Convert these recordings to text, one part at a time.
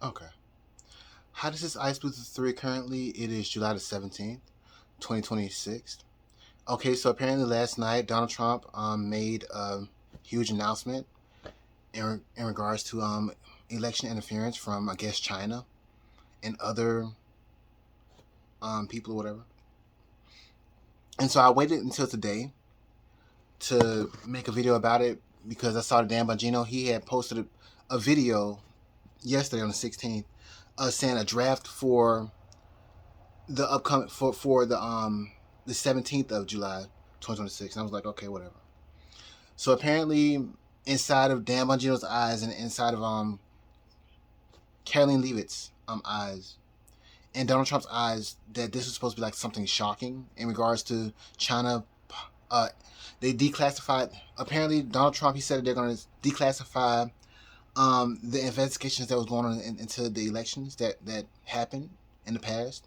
Okay. How does this Iceblu333 currently? It is July the 17th, 2026. Okay, so apparently last night Donald Trump made a huge announcement in regards to election interference from, I guess, China and other people or whatever. And so I waited until today to make a video about it because I saw Dan Bongino. He had posted a video yesterday on the 16th saying a draft for the upcoming for the 17th of July 2026. And I was like, okay, whatever. So apparently inside of Dan Bongino's eyes and inside of Caroline Leavitt's eyes and Donald Trump's eyes, that this was supposed to be like something shocking in regards to China. They declassified. Apparently, Donald Trump, he said that they're going to declassify the investigations that was going on into the elections that happened in the past.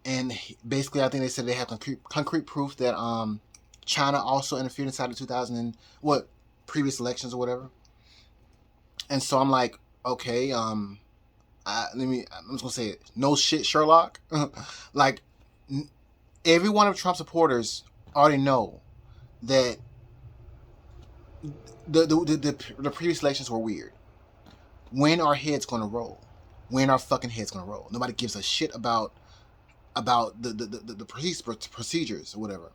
And basically, I think they said they have concrete proof that China also interfered inside the 2000 and previous elections or whatever. And so I'm like, okay, I'm just gonna say it. No shit, Sherlock. Like, every one of Trump's supporters already know that the previous elections were weird. When are heads gonna roll? When are fucking heads gonna roll? Nobody gives a shit about the procedures or whatever.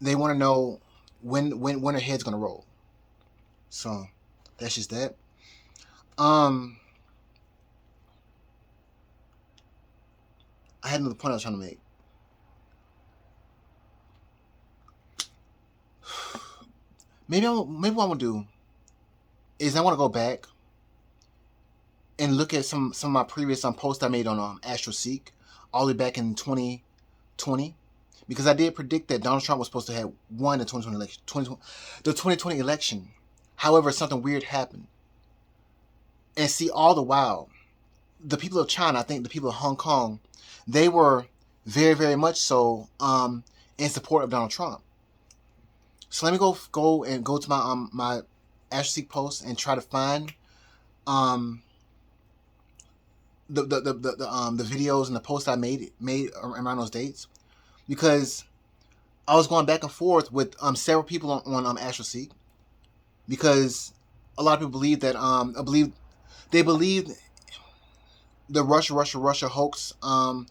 They want to know when are heads gonna roll. So that's just that. I had another point I was trying to make. Maybe what I'm gonna do is I want to go back and look at some of my previous posts I made on AstroSeek all the way back in 2020, because I did predict that Donald Trump was supposed to have won the 2020 election. However, something weird happened. And see, all the while, the people of China, I think the people of Hong Kong, they were very, very much so in support of Donald Trump. So let me go to my my AstroSeek post and try to find the videos and the posts I made around those dates, because I was going back and forth with several people on AstroSeek, because a lot of people believe that they believe the Russia hoax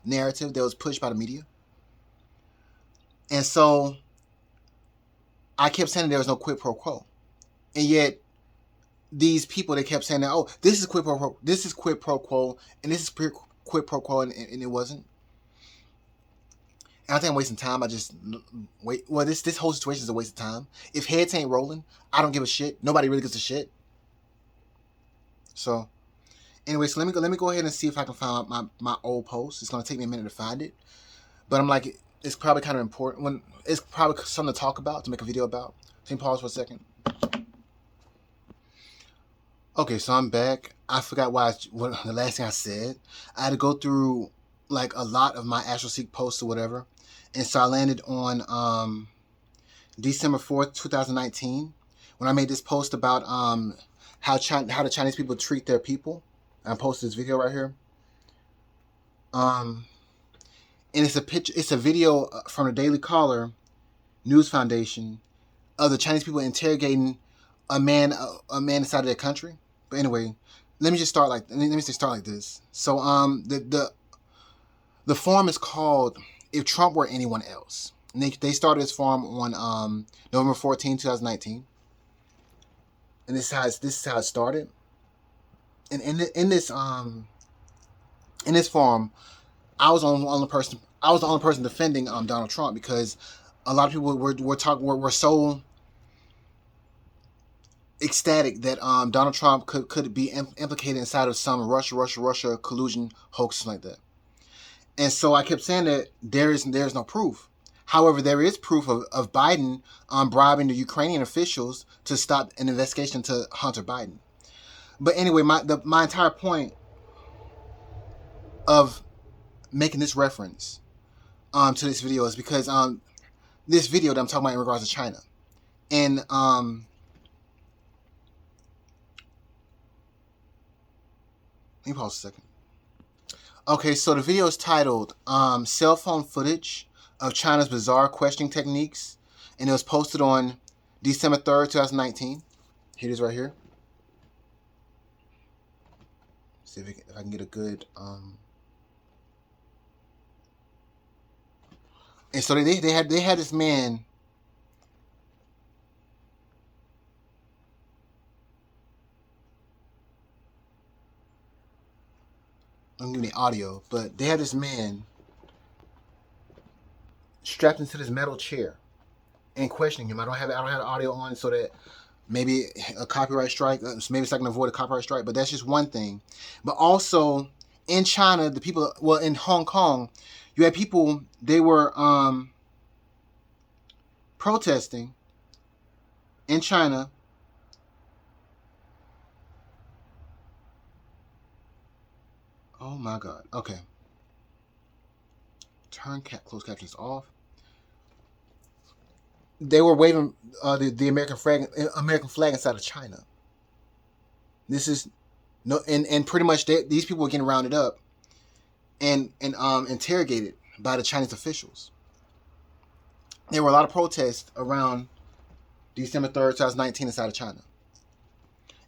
narrative that was pushed by the media. And so I kept saying there was no quid pro quo. And yet these people, they kept saying that, oh, this is quid pro quo, this is quid pro quo, and this is quid pro quo, and it wasn't. And I think I'm wasting time. I just wait. Well, this whole situation is a waste of time. If heads ain't rolling, I don't give a shit. Nobody really gives a shit. So anyway, so let me go ahead and see if I can find my old post. It's gonna take me a minute to find it, but I'm like, it's probably kind of important. When it's probably something to talk about, to make a video about. So you can pause for a second. Okay, so I'm back. I forgot what the last thing I said. I had to go through like a lot of my AstroSeek posts or whatever, and so I landed on December 4th, 2019, when I made this post about how the Chinese people treat their people. I posted this video right here. And it's a picture. It's a video from the Daily Caller News Foundation of the Chinese people interrogating a man inside of their country. But anyway, let me start like this. So the forum is called "If Trump Were Anyone Else." And they started this forum on November 14, 2019. And this is how it started. And in this forum, I was the only person defending Donald Trump, because a lot of people were so ecstatic that Donald Trump could be implicated inside of some Russia collusion hoax like that. And so I kept saying that there's no proof. However, there is proof of Biden bribing the Ukrainian officials to stop an investigation to Hunter Biden. But anyway, my entire point of making this reference to this video is because this video that I'm talking about in regards to China. And Let me pause a second. Okay, so the video is titled Cell Phone Footage of China's Bizarre Questioning Techniques, and it was posted on December 3rd, 2019. Here it is right here. See if I can get a good... And so they had this man... I'm giving the audio, but they had this man strapped into this metal chair and questioning him. I don't have the audio on so that maybe a copyright strike, maybe so I can avoid a copyright strike, but that's just one thing. But also in China, the people, well, in Hong Kong, you had people, they were protesting in China. Oh my God. Okay. Turn closed captions off. They were waving the American flag inside of China. This is no, and pretty much these people were getting rounded up and interrogated by the Chinese officials. There were a lot of protests around December 3rd, 2019 inside of China.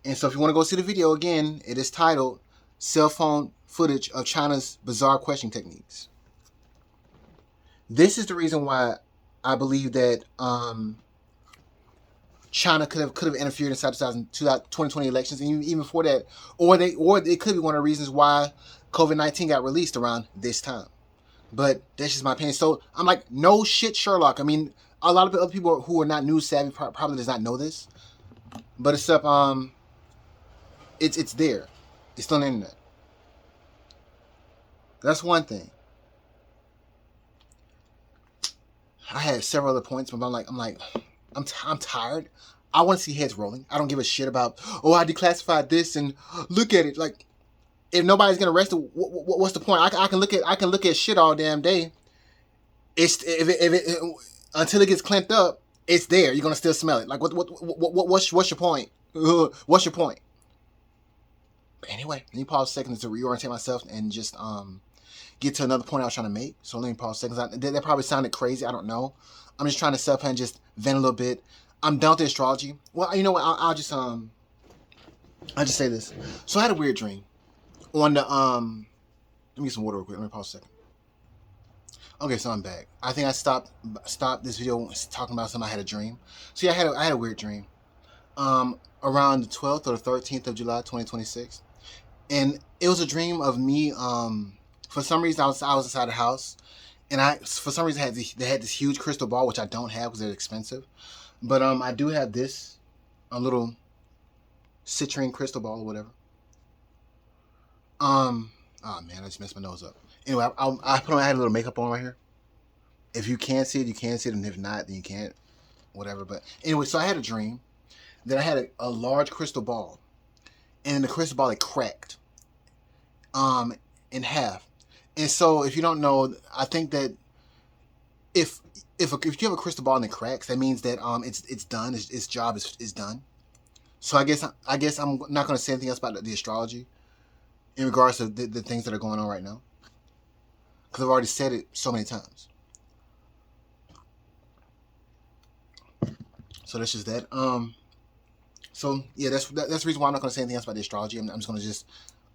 And so if you want to go see the video again, it is titled Cell Phone Footage of China's Bizarre Questioning Techniques. This is the reason why I believe that China could have interfered inside the 2020 elections, and even before that, or it could be one of the reasons why COVID-19 got released around this time. But that's just my opinion. So I'm like, no shit, Sherlock. I mean, a lot of other people who are not news savvy probably does not know this, but it's up. It's there. It's on the internet. That's one thing. I had several other points, but I'm tired. I want to see heads rolling. I don't give a shit about, oh, I declassified this and look at it. Like, if nobody's gonna arrest it, what's the point? I can look at shit all damn day. It's until it gets clamped up, it's there. You're gonna still smell it. Like, what's your point? What's your point? But anyway, let me pause a second to reorientate myself and just get to another point I was trying to make. So let me pause a second. That probably sounded crazy. I don't know. I'm just trying to set up and just vent a little bit. I'm done with astrology. Well, you know what? I'll just say this. So I had a weird dream on the let me get some water real quick. Let me pause a second. Okay, so I'm back. I think I stopped this video talking about something. I had a dream. So yeah, I had a weird dream. Around the 12th or the 13th of July, 2026, and it was a dream of me. For some reason, I was inside the house, and for some reason they had this huge crystal ball, which I don't have because they're expensive. But I do have this a little citrine crystal ball or whatever. Oh man, I just messed my nose up. Anyway, I had a little makeup on right here. If you can see it, you can see it, and if not, then you can't. Whatever. But anyway, so I had a dream that I had a large crystal ball, and the crystal ball, it cracked in half. And so, if you don't know, I think that if you have a crystal ball and it cracks, that means that it's done. Its job is done. So I guess I'm not going to say anything else about the astrology in regards to the things that are going on right now, because I've already said it so many times. So that's just that. So yeah, that's the reason why I'm not going to say anything else about the astrology. I'm just going to just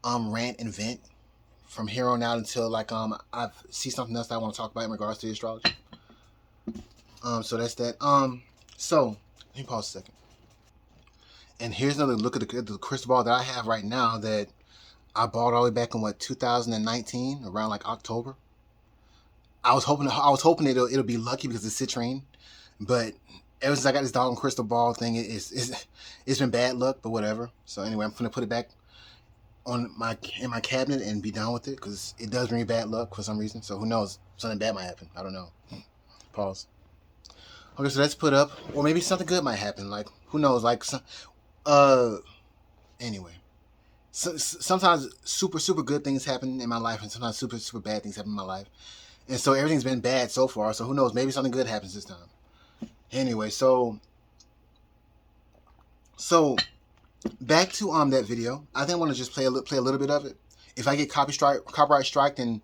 rant and vent from here on out until like I see something else that I want to talk about in regards to the astrology. So that's that. So let me pause a second. And here's another look at the crystal ball that I have right now that I bought all the way back in 2019, around like October. I was hoping it'll be lucky because it's citrine, but ever since I got this doggone crystal ball thing, it's been bad luck, but whatever. So anyway, I'm gonna put it back in my cabinet and be done with it because it does bring me bad luck for some reason. So who knows? Something bad might happen. I don't know. Pause. Okay, so that's put up, or maybe something good might happen. Like who knows? Like anyway. So, sometimes super good things happen in my life, and sometimes super bad things happen in my life, and so everything's been bad so far. So who knows? Maybe something good happens this time. Anyway, so back to that video. I think I want to just play a little bit of it. If I get copyright striked and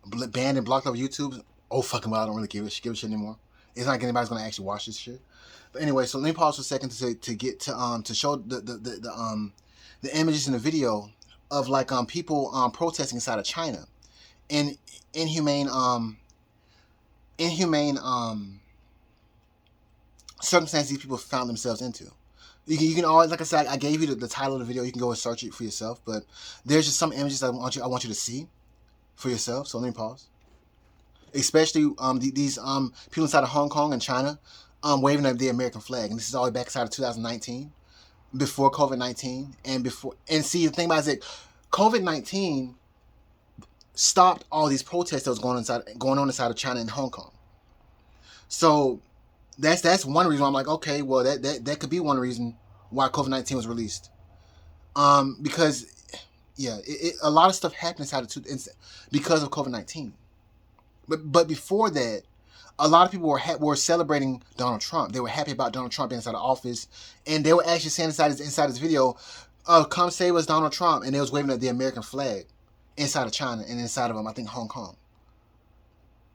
banned and blocked off YouTube, oh fucking well, I don't really give a shit anymore. It's not like anybody's gonna actually watch this shit. But anyway, so let me pause for a second to get to show the images in the video of like people protesting inside of China and inhumane circumstances these people found themselves into. You can always, like I said, I gave you the title of the video. You can go and search it for yourself. But there's just some images I want you to see for yourself. So let me pause. Especially these people inside of Hong Kong and China waving the American flag, and this is all the way back inside of 2019, before COVID-19, and see, the thing about it is that COVID-19 stopped all these protests that was going on inside of China and Hong Kong. So that's one reason why I'm like, okay, well that could be one reason why COVID-19 was released. Because yeah, a lot of stuff happened inside of because of COVID-19. But before that, a lot of people were celebrating Donald Trump. They were happy about Donald Trump being inside the office, and they were actually saying inside this video, "Come save us, Donald Trump," and they was waving at the American flag inside of China and inside of I think Hong Kong.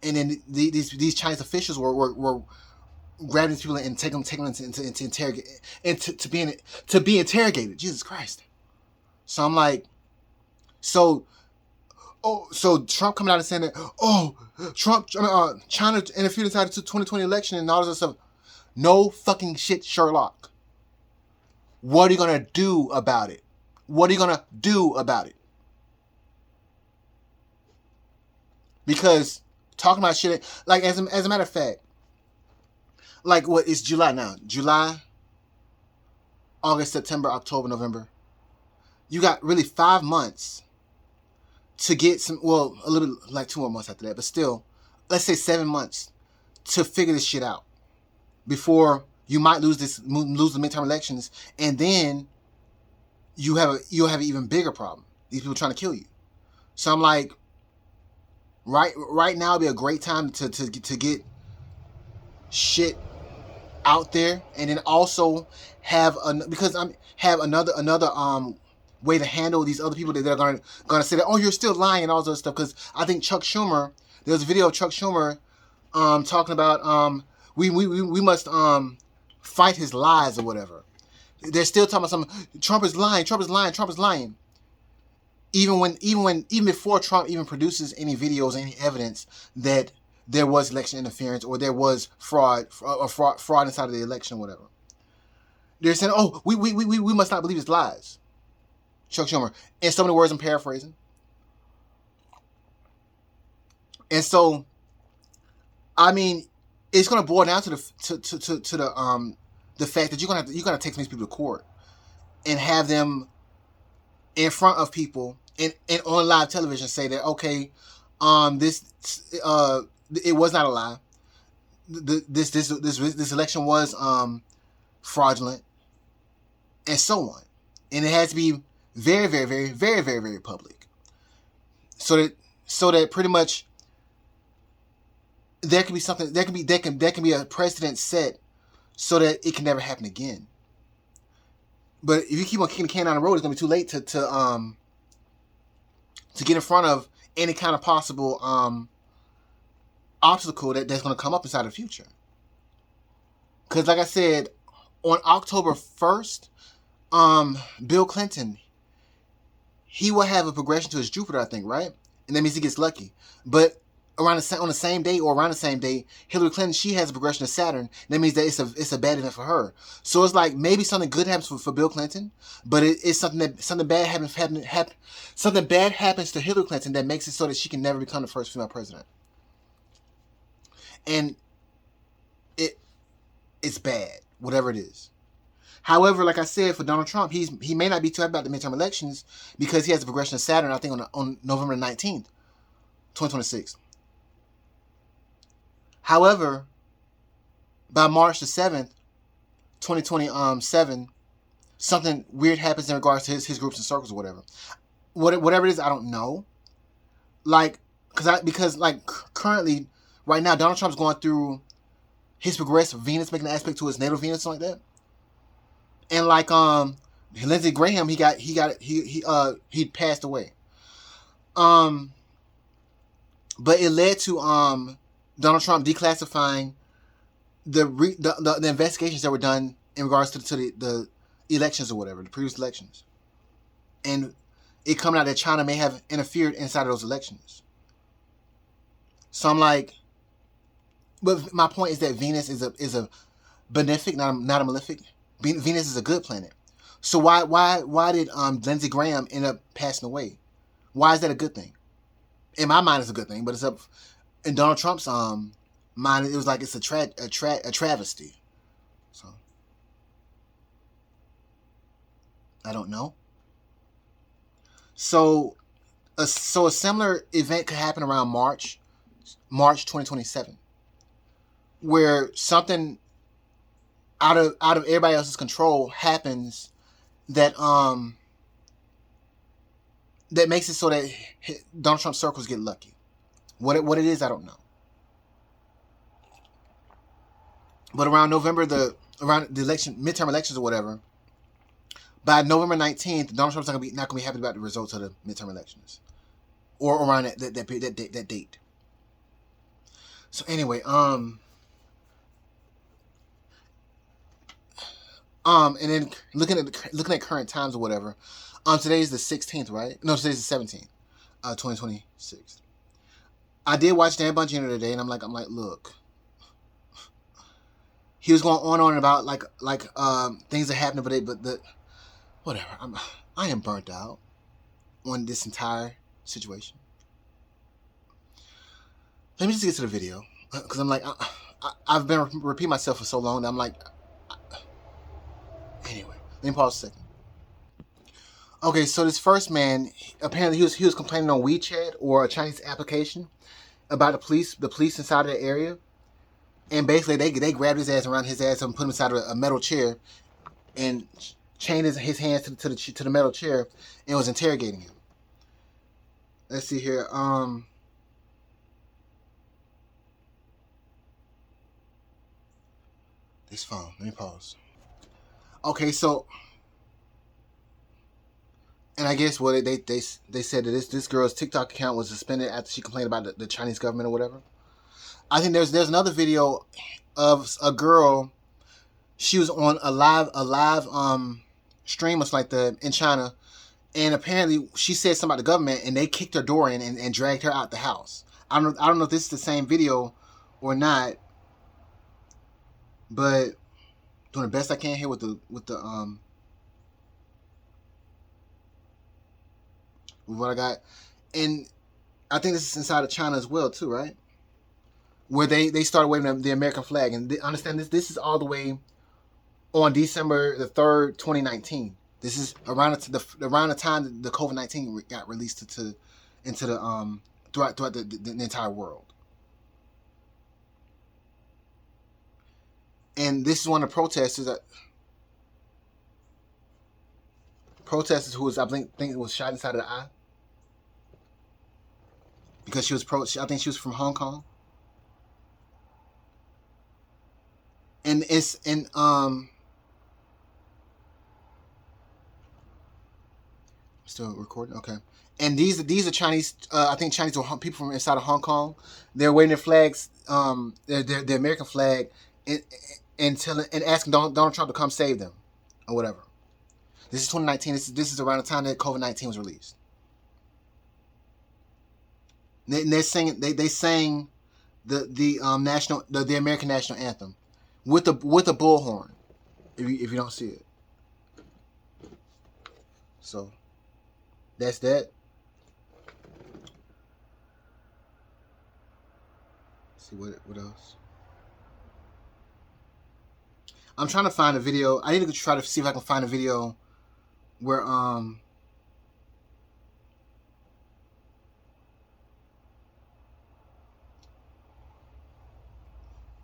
And then these Chinese officials were grabbing these people and taking them into interrogate and to be interrogated. Jesus Christ! So I'm like, so Trump coming out and saying that, China interfered inside the 2020 election and all this other stuff. No fucking shit, Sherlock. What are you gonna do about it? What are you gonna do about it? Because talking about shit, like as a matter of fact, like what is July now? July, August, September, October, November. You got really 5 months to get some, well, a little bit like 2 more months after that, but still, let's say 7 months to figure this shit out before you might lose the midterm elections, and then you'll have an even bigger problem. These people trying to kill you. So I'm like, right now would be a great time to get shit out there, and then also have another way to handle these other people that are gonna say that, oh, you're still lying and all this other stuff. Because I think Chuck Schumer, there's a video of Chuck Schumer talking about we must fight his lies or whatever. They're still talking about something. Trump is lying. Even before Trump even produces any videos, any evidence that there was election interference or there was fraud inside of the election or whatever. They're saying, oh, we must not believe his lies. Chuck Schumer. In so many words, I'm paraphrasing. And so, I mean, it's gonna boil down to the fact that you're gonna take some of these people to court and have them in front of people and on live television say that, okay, it was not a lie. This election was fraudulent, and so on, and it has to be very, very, very, very, very, very public, so that pretty much there can be something, there can be a precedent set so that it can never happen again. But if you keep on kicking the can down the road, it's gonna be too late to get in front of any kind of possible obstacle that's gonna come up inside the future. Because like I said, on October 1st, Bill Clinton, he will have a progression to his Jupiter, I think, right? And that means he gets lucky. But on the same day, Hillary Clinton, she has a progression to Saturn. That means that it's a bad event for her. So it's like maybe something good happens for Bill Clinton, but it's something bad happens to Hillary Clinton that makes it so that she can never become the first female president. And it's bad, whatever it is. However, like I said, for Donald Trump, he may not be too happy about the midterm elections because he has a progression of Saturn, I think, on November 19th, 2026. However, by March the 7th, 2027, something weird happens in regards to his groups and circles or whatever. Whatever it is, I don't know. Like, because currently, right now, Donald Trump's going through his progressive Venus, making an aspect to his natal Venus, something like that. And like Lindsey Graham, he passed away. Um, but it led to Donald Trump declassifying the investigations that were done in regards to the elections or whatever, the previous elections, and it coming out that China may have interfered inside of those elections. So I'm like, but my point is that Venus is a benefic, not a malefic. Venus is a good planet. So why did Lindsey Graham end up passing away? Why is that a good thing? In my mind, it's a good thing, but it's up in Donald Trump's mind. It was like it's a travesty. So I don't know. So a similar event could happen around March 2027, where something out of everybody else's control happens that that makes it so that Donald Trump circles get lucky. What it is, I don't know. But around November, around the midterm elections or whatever, by November 19th, Donald Trump's not gonna be happy about the results of the midterm elections, or around that date. So anyway, and then looking at current times or whatever, today's the 16th, right? No, today's the 17th, 2026. I did watch Dan Bongino today, and I'm like, look, he was going on and about like things that happened, but whatever. I am burnt out on this entire situation. Let me just get to the video, because I'm like, I've been repeating myself for so long that I'm like, anyway, let me pause a second. Okay, so this first man, apparently he was complaining on WeChat or a Chinese application about the police inside of the area, and basically they grabbed his ass around his ass and put him inside of a metal chair and chained his hands to the metal chair and was interrogating him. Let's see here. This phone. Let me pause. Okay, so, and I guess what they said that this girl's TikTok account was suspended after she complained about the Chinese government or whatever. I think there's another video of a girl. She was on a live stream or something like that in China, and apparently she said something about the government, and they kicked her door in and dragged her out the house. I don't know if this is the same video or not, but doing the best I can here with what I got, and I think this is inside of China as well too, right? Where they started waving the American flag, and understand this is all the way on December the 3rd, 2019. This is around the time that the COVID-19 got released into the throughout the entire world. And this is one of the protesters who was, I think it was shot inside of the eye because she was I think she was from Hong Kong. And it's still recording, okay. And these are Chinese. I think Chinese or people from inside of Hong Kong. They're waving their flags, the American flag, and asking Donald Trump to come save them, or whatever. This is 2019. This is around the time that COVID-19 was released. They're singing. They sang the American national anthem with a bullhorn. If you don't see it, so that's that. Let's see what else. I'm trying to find a video. I need to try to see if I can find a video where and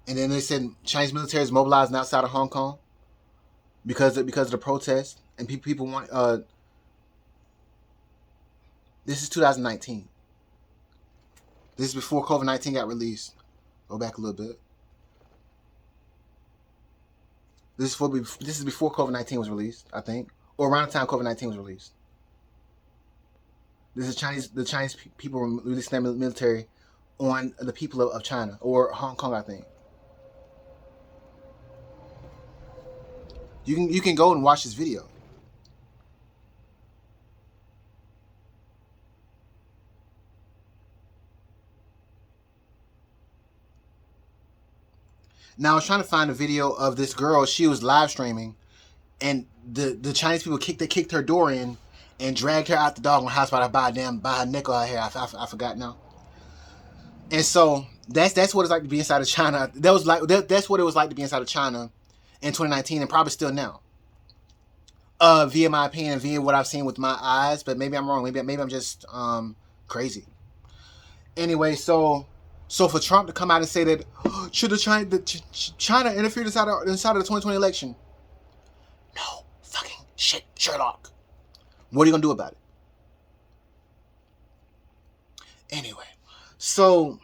then they said Chinese military is mobilizing outside of Hong Kong because of the protest, and people want. This is 2019. This is before COVID-19 got released. Go back a little bit. This is before COVID-19 was released, I think, or around the time COVID-19 was released. This is the Chinese people releasing their military on the people of China or Hong Kong, I think. You can go and watch this video. Now I was trying to find a video of this girl. She was live streaming, and the Chinese people kicked her door in and dragged her out the doggone house by her neck or her hair. I forgot now. And so that's what it's like to be inside of China. That's what it was like to be inside of China in 2019, and probably still now. Via my opinion, via what I've seen with my eyes, but maybe I'm wrong. Maybe I'm just crazy. Anyway, so for Trump to come out and say that should China interfered inside of the 2020 election? No fucking shit, Sherlock. What are you gonna do about it? Anyway, so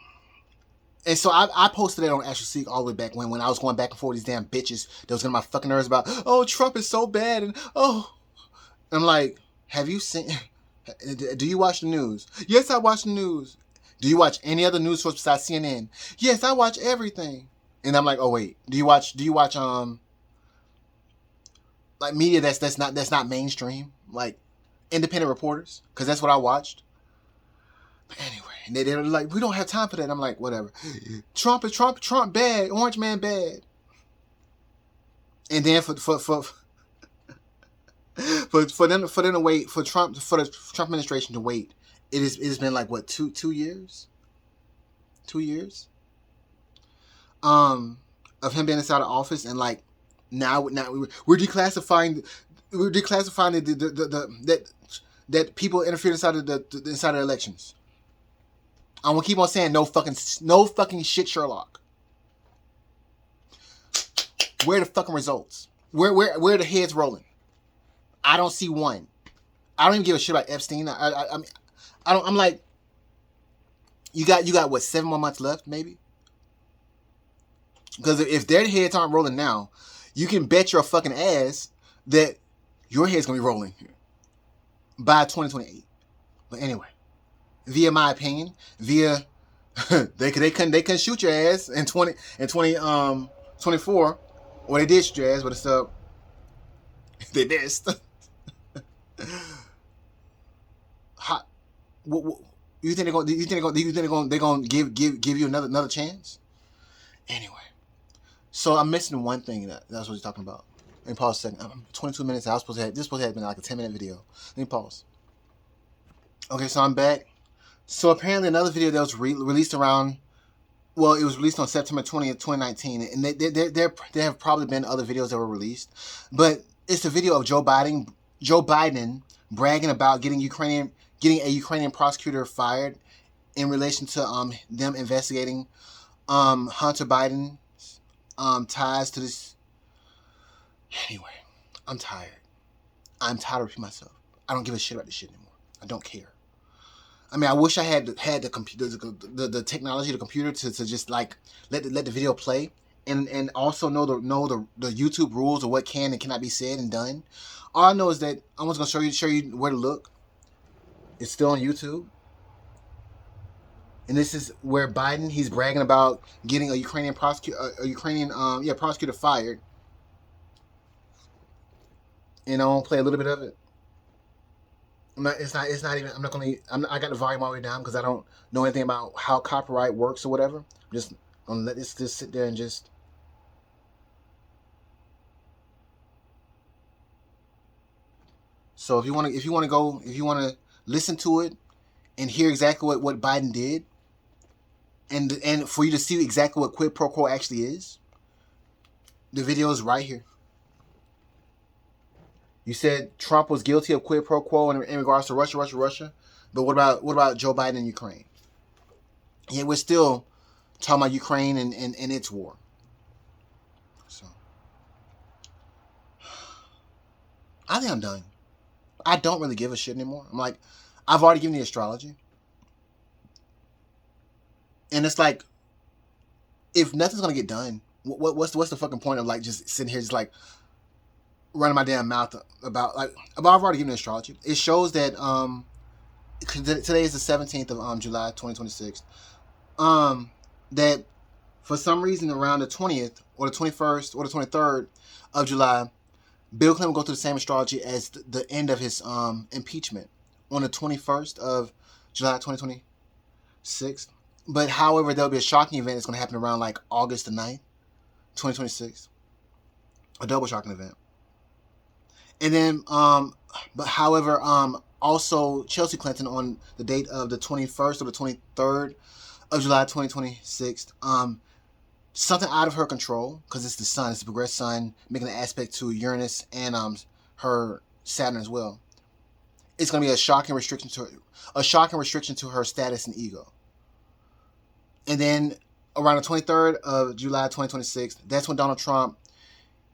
I posted it on Astro Seek all the way back when I was going back and forth with these damn bitches that was getting my fucking nerves about, oh, Trump is so bad, and I'm like, have you seen? Do you watch the news? Yes, I watch the news. Do you watch any other news source besides CNN? Yes, I watch everything. And I'm like, oh wait, do you watch like media that's not mainstream, like independent reporters? Because that's what I watched. But anyway, and they're like, we don't have time for that. And I'm like, whatever. Trump bad, orange man bad. And then for them to wait for the Trump administration to wait. It has been like what 2 years? 2 years? Of him being inside of office, and like now we're declassifying that people interfered inside of the elections. I'm gonna keep on saying no fucking shit, Sherlock. Where are the fucking results? Where are the heads rolling? I don't see one. I don't even give a shit about Epstein. I'm like, you got what, 7 more months left, maybe? Because if their heads aren't rolling now, you can bet your fucking ass that your head's gonna be rolling by 2028. But anyway, via my opinion, they couldn't shoot your ass in 2024, or they did shoot your ass, but it's they missed. Hot. What, you think they're gonna give you another chance? Anyway, so I'm missing one thing that's what you're talking about. Let me pause a second. 22 minutes. This was supposed to have been like a 10-minute video. Let me pause. Okay, so I'm back. So apparently another video that was released around, well, it was released on September 20th, 2019, and there have probably been other videos that were released, but it's a video of Joe Biden bragging about getting a Ukrainian prosecutor fired in relation to them investigating Hunter Biden's ties to this. Anyway, I'm tired. I'm tired of repeating myself. I don't give a shit about this shit anymore. I don't care. I mean, I wish I had the computer, the technology, the computer to just like let the video play, and also know the YouTube rules of what can and cannot be said and done. All I know is that I'm just gonna show you where to look. It's still on YouTube, and this is where Biden, he's bragging about getting a Ukrainian prosecutor fired. And I'll play a little bit of it. It's not even. I got the volume all the way down because I don't know anything about how copyright works or whatever. I'm just gonna let this just sit there and just. So if you want to listen to it and hear exactly what Biden did, and for you to see exactly what quid pro quo actually is, the video is right here. You said Trump was guilty of quid pro quo in regards to Russia. But what about Joe Biden and Ukraine? Yeah, we're still talking about Ukraine and its war. So I think I'm done. I don't really give a shit anymore. I'm like, I've already given the astrology. And it's like, if nothing's gonna get done, what's the fucking point of like just sitting here just like running my damn mouth about I've already given astrology. It shows that today is the 17th of July 2026. That for some reason around the 20th or the 21st or the 23rd of July, Bill Clinton will go through the same astrology as the end of his impeachment on the 21st of July 2026. But however, there'll be a shocking event that's going to happen around like August the 9th, 2026. A double shocking event. And then, but however, also Chelsea Clinton on the date of the 21st or the 23rd of July 2026, something out of her control, because it's the sun, it's the progressed sun, making an aspect to Uranus and her Saturn as well. It's going to be a shocking restriction to her status and ego. And then around the 23rd of July 2026, that's when Donald Trump,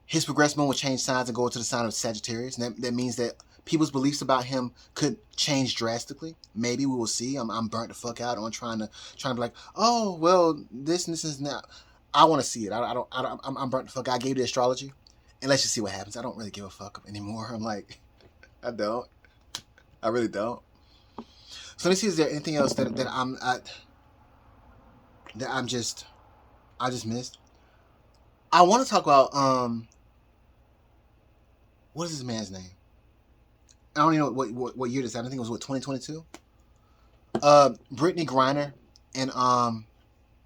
his progressed moon will change signs and go into the sign of Sagittarius. And that means that people's beliefs about him could change drastically. Maybe we will see. I'm burnt the fuck out on trying to be like, oh well, this and this is not. I want to see it. I'm burnt the fuck out. I gave the astrology, and let's just see what happens. I don't really give a fuck anymore. I'm like, I don't. I really don't. So let me see. Is there anything else that I just missed? I want to talk about what is this man's name? I don't even know what year this is. I think it was 2022. Brittany Griner and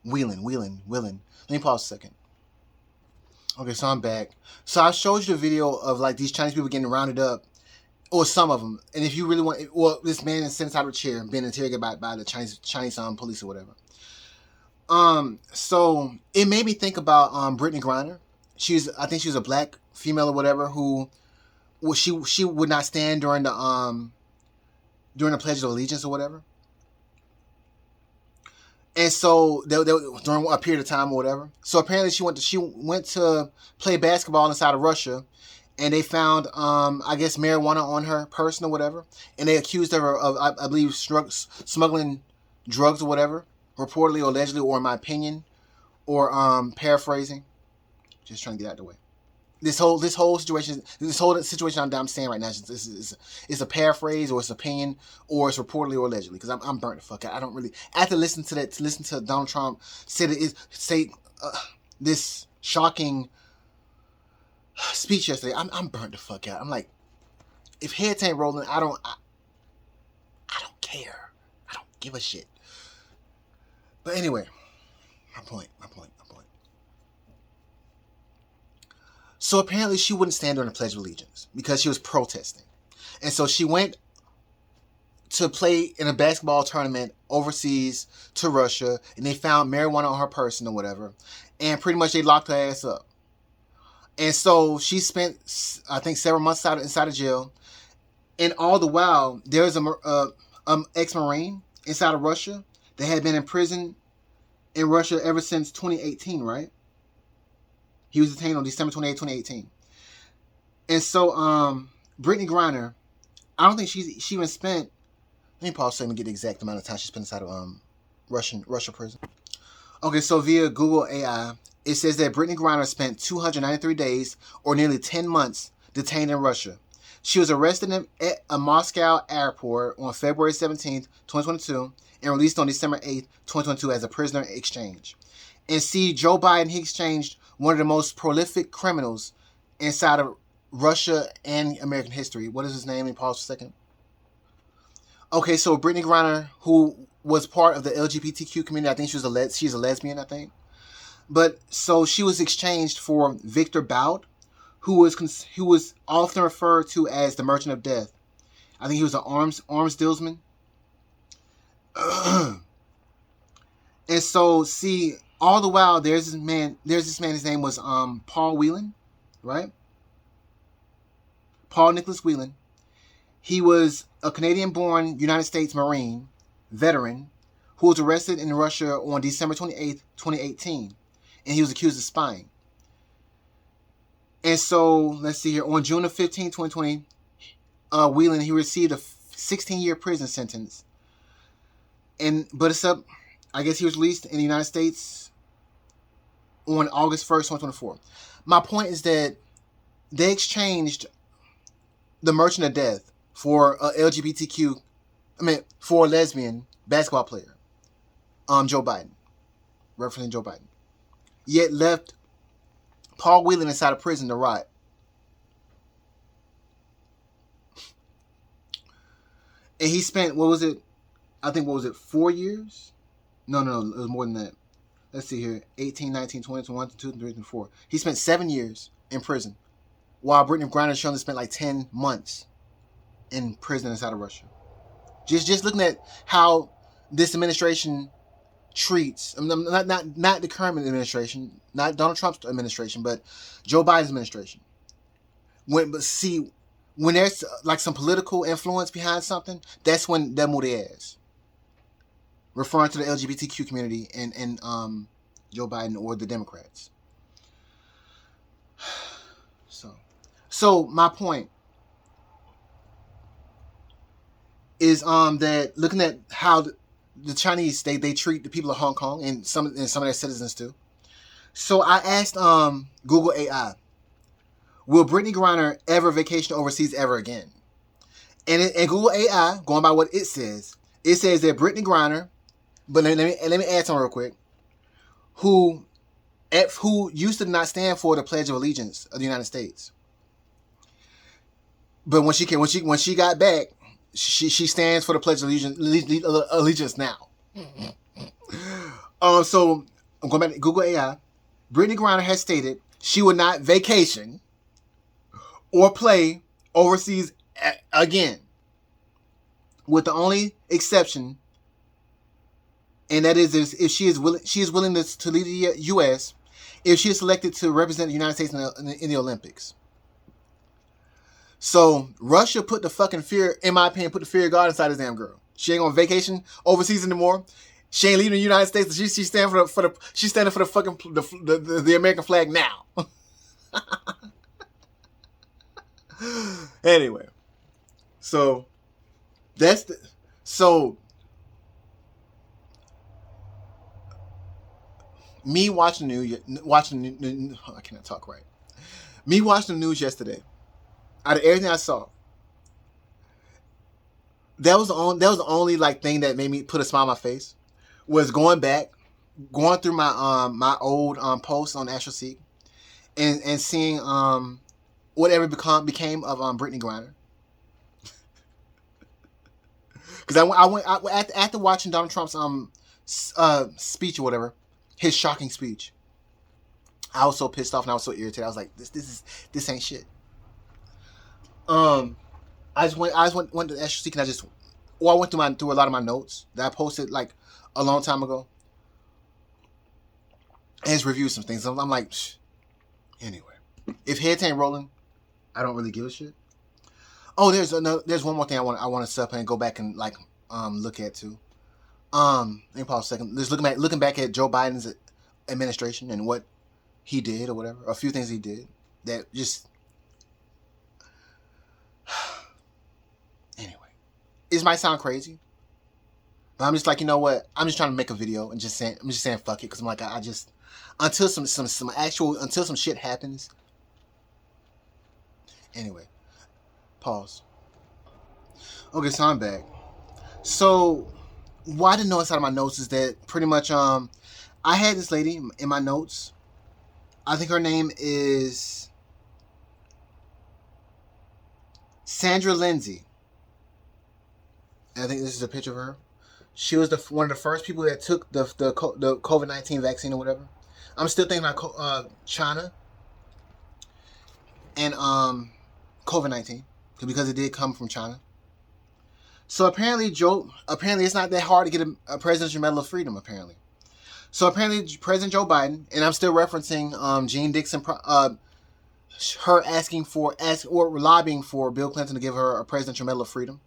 Whelan. Let me pause a second. Okay, so I'm back. So I showed you the video of like these Chinese people getting rounded up, or some of them. And if you really want, well, this man is sent out of a chair and being interrogated by the Chinese police or whatever. So it made me think about Brittany Griner. I think she was a black female or whatever who, well, she would not stand during the Pledge of Allegiance or whatever. And so during a period of time or whatever. So apparently she went to play basketball inside of Russia, and they found I guess marijuana on her person or whatever, and they accused her of I believe smuggling drugs or whatever, reportedly or allegedly, or in my opinion, or paraphrasing. Just trying to get out of the way. This whole situation I'm saying right now is a paraphrase, or it's opinion, or it's reportedly or allegedly, because I'm burnt the fuck out. I don't really, after listening to Donald Trump say this shocking speech yesterday, I'm burnt the fuck out. I'm like, if heads ain't rolling, I don't care. I don't give a shit. But anyway, my point. So apparently she wouldn't stand during the Pledge of Allegiance because she was protesting. And so she went to play in a basketball tournament overseas to Russia, and they found marijuana on her person or whatever. And pretty much they locked her ass up. And so she spent, I think, several months inside of jail. And all the while, there's a ex-Marine inside of Russia that had been in prison in Russia ever since 2018, right? He was detained on December 28, 2018. And so, Brittany Griner, I don't think she even spent, let me pause so I can get the exact amount of time she spent inside of Russia prison. Okay, so via Google AI, it says that Brittany Griner spent 293 days, or nearly 10 months, detained in Russia. She was arrested at a Moscow airport on February 17, 2022, and released on December 8, 2022 as a prisoner exchange. And see, Joe Biden, he exchanged one of the most prolific criminals inside of Russia and American history. What is his name? Let me pause for a second. Okay, so Brittany Griner, who was part of the LGBTQ community, I think she's a lesbian, I think. But so she was exchanged for Victor Bout, who was often referred to as the Merchant of Death. I think he was an arms dealsman. And so, see, all the while, there's this man, his name was Paul Whelan, right? Paul Nicholas Whelan. He was a Canadian-born United States Marine veteran who was arrested in Russia on December 28th, 2018. And he was accused of spying. And so, let's see here. On June 15, 2020, Whelan, he received a 16-year prison sentence. But it's up, I guess he was released in the United States on August 1st, 2024. My point is that they exchanged the Merchant of Death for a LGBTQ for a lesbian basketball player, Joe Biden, referencing Joe Biden, yet left Paul Whelan inside of prison to rot. And he spent, what was it? 4 years? No, it was more than that. Let's see here. 18, 19, 20, 21, 22, 23, 24. He spent 7 years in prison, while Brittany Griner only spent like 10 months in prison inside of Russia. Just looking at how this administration treats, not the current administration, not Donald Trump's administration, but Joe Biden's administration. When there's like some political influence behind something, that's when they move their ass. Referring to the LGBTQ community and Joe Biden or the Democrats. So my point is that looking at how the Chinese they treat the people of Hong Kong and some of their citizens too. So I asked Google AI, will Brittany Griner ever vacation overseas ever again? And Google AI, going by what it says that Brittany Griner, but let me add something real quick, who used to not stand for the Pledge of Allegiance of the United States, but when she got back, she stands for the Pledge of Allegiance now. So I'm going back to Google AI. Brittany Griner has stated she would not vacation or play overseas again, with the only exception, and that is if she is willing to leave the U.S. if she is selected to represent the United States in the Olympics. So Russia put the fucking fear, in my opinion, put the fear of God inside this damn girl. She ain't on vacation overseas anymore. She ain't leaving the United States. She's standing she's standing for the fucking the American flag now. Anyway, so me watching the news, I cannot talk right. Me watching the news yesterday. Out of everything I saw, that was the only like thing that made me put a smile on my face, was going through my my old posts on Astro Seek and seeing whatever became of Brittany Griner. Because I went after watching Donald Trump's speech or whatever, his shocking speech. I was so pissed off and I was so irritated. I was like, this ain't shit. I just went to Astro Seek and I went through a lot of my notes that I posted like a long time ago, and just reviewed some things. I'm like, anyway, if heads ain't rolling, I don't really give a shit. Oh, there's one more thing I want to step and go back and like look at too. Let me pause a second. Just looking back at Joe Biden's administration and what he did or whatever, a few things he did that just. Anyway, this might sound crazy, but I'm just like, you know what? I'm just trying to make a video and I'm just saying fuck it, because I'm like, I just until some shit happens. Anyway, pause. Okay, so I'm back. So what I didn't notice out of my notes is that pretty much I had this lady in my notes. I think her name is Sandra Lindsay. I think this is a picture of her. She was one of the first people that took the COVID-19 vaccine or whatever. I'm still thinking about China and COVID-19 because it did come from China. So apparently it's not that hard to get a Presidential Medal of Freedom, apparently. So apparently President Joe Biden, and I'm still referencing Jean Dixon, her lobbying for Bill Clinton to give her a Presidential Medal of Freedom.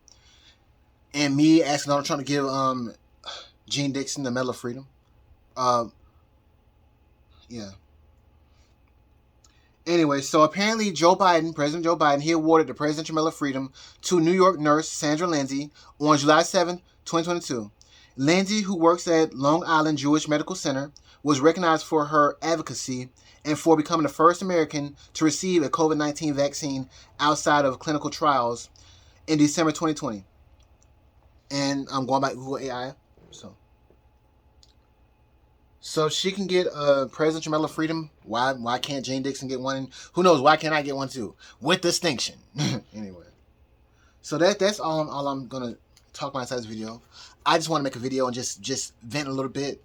And me asking Donald Trump to give Jean Dixon the Medal of Freedom. Yeah. Anyway, so apparently President Joe Biden, he awarded the Presidential Medal of Freedom to New York nurse Sandra Lindsay on July 7, 2022. Lindsay, who works at Long Island Jewish Medical Center, was recognized for her advocacy and for becoming the first American to receive a COVID-19 vaccine outside of clinical trials in December 2020. and I'm going by Google AI. So she can get a Presidential Medal of Freedom. Why can't Jane Dixon get one? And who knows? Why can't I get one too? With distinction. Anyway, so that's all I'm gonna talk about inside this video. I just want to make a video and just vent a little bit.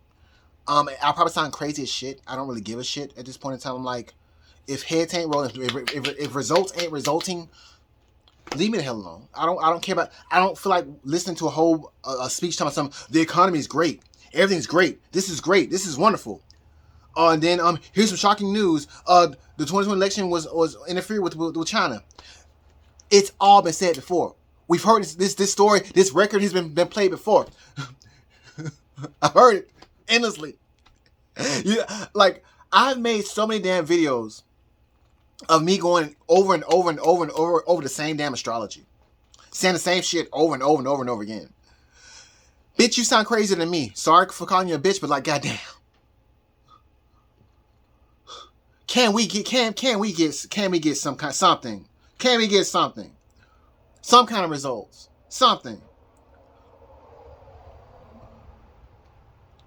I'll probably sound crazy as shit. I don't really give a shit at this point in time. I'm like, if heads ain't rolling, if results ain't resulting, leave me the hell alone. I don't care about. I don't feel like listening to a whole speech talking about the economy is great. Everything's great. This is great. This is wonderful. And then here's some shocking news. The 2020 election was interfered with China. It's all been said before. We've heard this story. This record has been played before. I've heard it endlessly. Yeah, like I've made so many damn videos of me going over and over and over and over the same damn astrology, saying the same shit over and over and over and over again. Bitch, you sound crazier than me. Sorry for calling you a bitch, but like, goddamn. Can we get some kind something? Can we get something? Some kind of results. Something.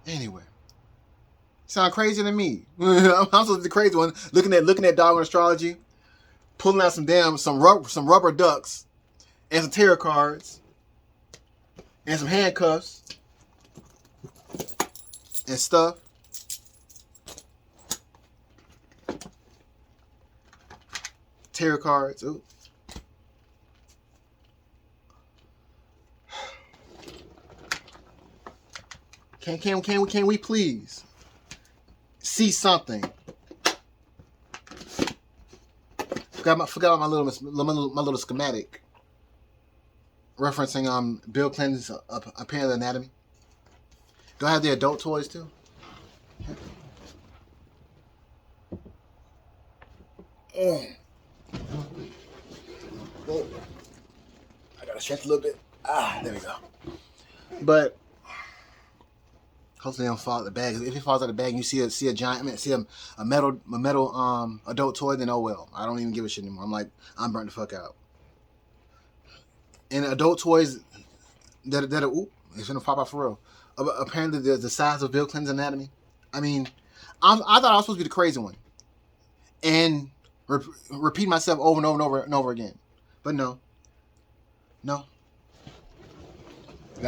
Anyway. Sound crazier than me. I'm supposed to be the crazy one. Looking at dog and astrology, pulling out some rubber ducks and some tarot cards and some handcuffs and stuff. Tarot cards. Ooh. Can we please see something? Forgot my little schematic referencing Bill Clinton's apparent anatomy. Do I have the adult toys too? Oh. I gotta stretch a little bit. There we go. But hopefully, they don't fall out of the bag. If it falls out of the bag, and you see a giant, see a metal adult toy, then oh well. I don't even give a shit anymore. I'm burnt the fuck out. And adult toys that are it's gonna pop out for real. Apparently, the size of Bill Clinton's anatomy. I mean, I thought I was supposed to be the crazy one, and repeat myself over and over and over and over again. But no. Got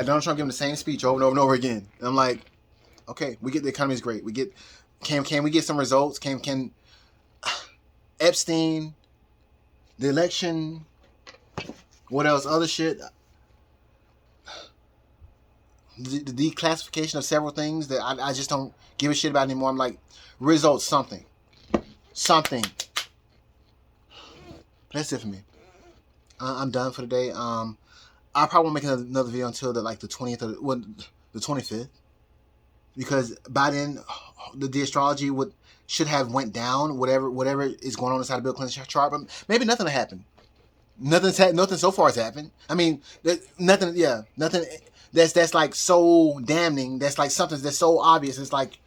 Donald Trump giving the same speech over and over and over again. And I'm like, okay, we get the economy is great. We get can we get some results? Can Epstein, the election, what else? Other shit. The declassification of several things that I just don't give a shit about anymore. I'm like, results, something. That's it for me. I'm done for the day. I probably won't make another video until the 20th or the 25th, because by then the astrology should have went down. Whatever is going on inside of Bill Clinton's chart, but maybe nothing will happen. Nothing so far has happened. I mean, nothing. Yeah, nothing. That's like so damning. That's like something that's so obvious. It's like,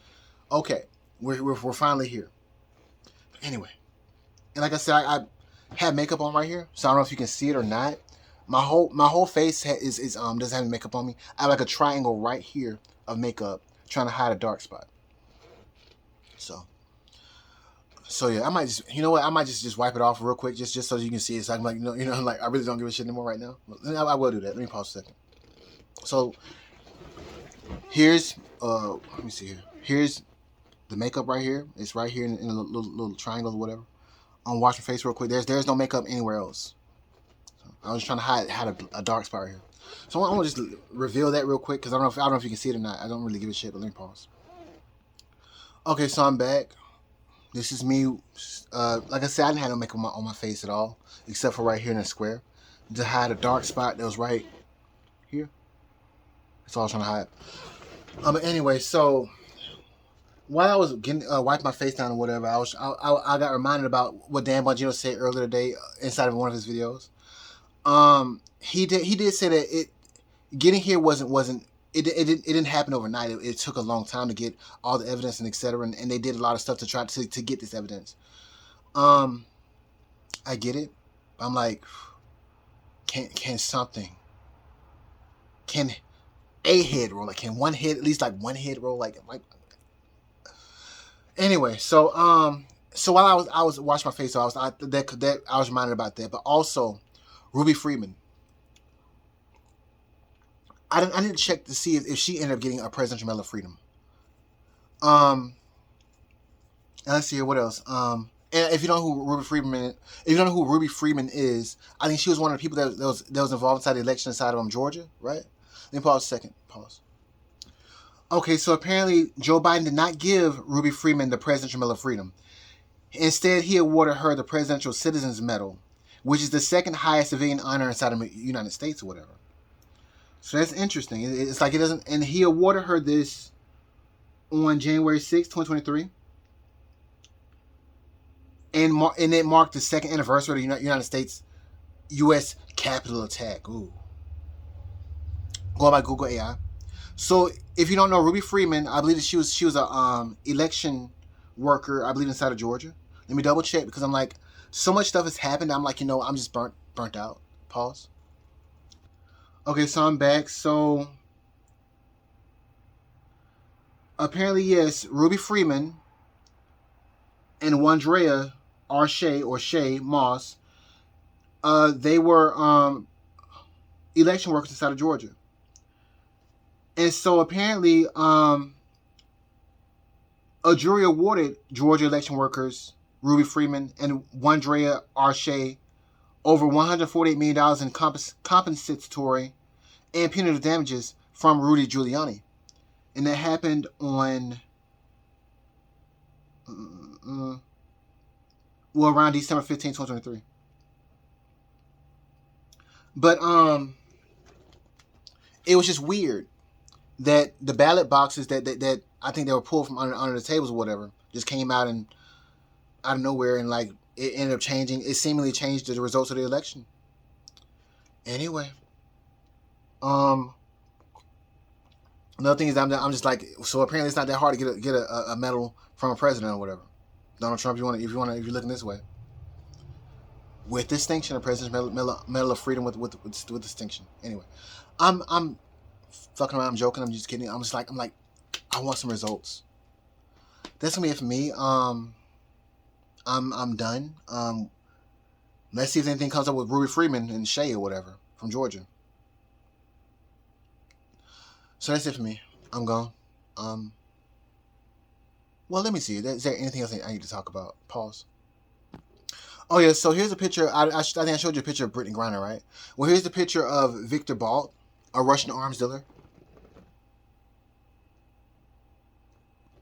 okay, we're finally here. But anyway, and like I said, I have makeup on right here, so I don't know if you can see it or not. My whole face doesn't have any makeup on me. I have like a triangle right here of makeup trying to hide a dark spot. So yeah, I might just, you know what? I might just wipe it off real quick just so you can see it. So I'm like, like I really don't give a shit anymore right now. I will do that. Let me pause a second. So here's let me see here. Here's the makeup right here. It's right here in a little triangle or whatever. I'm washing my face real quick. There's no makeup anywhere else. So I was trying to hide a dark spot right here. So I want to just reveal that real quick because I don't know if you can see it or not. I don't really give a shit. But let me pause. Okay, so I'm back. This is me. Like I said, I didn't have no makeup on my face at all, except for right here in the square, to hide a dark spot that was right here. That's all I was trying to hide. But anyway, so while I was getting wiping my face down or whatever, I got reminded about what Dan Bongino said earlier today inside of one of his videos. He did say that getting here it didn't happen overnight. It took a long time to get all the evidence and etc. And they did a lot of stuff to try to get this evidence. I get it. I'm like, can can a head roll? Like, can one head, at least like one head roll? Like. Anyway, so while I was washing my face, so I was reminded about that, but also Ruby Freeman. I didn't check to see if she ended up getting a Presidential Medal of Freedom. Let's see here, what else? And if you don't know who Ruby Freeman is, I think she was one of the people that was involved inside the election inside of Georgia, right? Let me pause a second. Pause. Okay, so apparently Joe Biden did not give Ruby Freeman the Presidential Medal of Freedom. Instead, he awarded her the Presidential Citizens Medal, which is the second highest civilian honor inside of the United States or whatever. So that's interesting. It's like it doesn't, and he awarded her this on January 6, 2023. And it marked the second anniversary of the United States U.S. Capitol attack. Ooh. Go by Google AI. So if you don't know, Ruby Freeman, I believe that she was a election worker, I believe, inside of Georgia. Let me double check, because I'm like, so much stuff has happened. I'm like, I'm just burnt out. Pause. Okay, so I'm back. So apparently, yes, Ruby Freeman and Wandrea Shay Moss, they were election workers inside of Georgia. And so apparently, a jury awarded Georgia election workers Ruby Freeman and Wandrea Shay over $148 million in compensatory and punitive damages from Rudy Giuliani. And that happened on, around December 15, 2023. But it was just weird that the ballot boxes that I think they were pulled from under the tables or whatever just came out of nowhere, and like it ended up changing. It seemingly changed the results of the election. Anyway, another thing is I'm just like, so apparently it's not that hard to get a medal from a president or whatever. Donald Trump, if you're looking this way, with distinction, a President's Medal of Freedom with distinction. Anyway, I'm fucking around, I'm joking, I'm just kidding. I'm like, I want some results. That's gonna be it for me. I'm done. Let's see if anything comes up with Ruby Freeman and Shay or whatever from Georgia. So that's it for me. I'm gone. Well, let me see. Is there anything else I need to talk about? Pause. Oh yeah, so here's a picture. I think I showed you a picture of Brittany Griner, right? Well, here's the picture of Victor Bout, a Russian arms dealer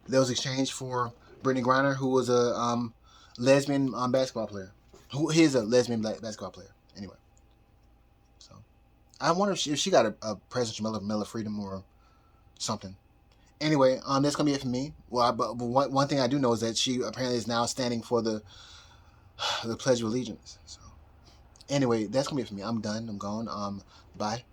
that was exchanged for Brittany Griner, who was a lesbian basketball player. Who is a lesbian basketball player. Anyway, so I wonder if she got a Presidential Medal of Freedom or something. Anyway, that's gonna be it for me. Well, but one thing I do know is that she apparently is now standing for the Pledge of Allegiance. So anyway, that's gonna be it for me. I'm done. I'm gone. Bye.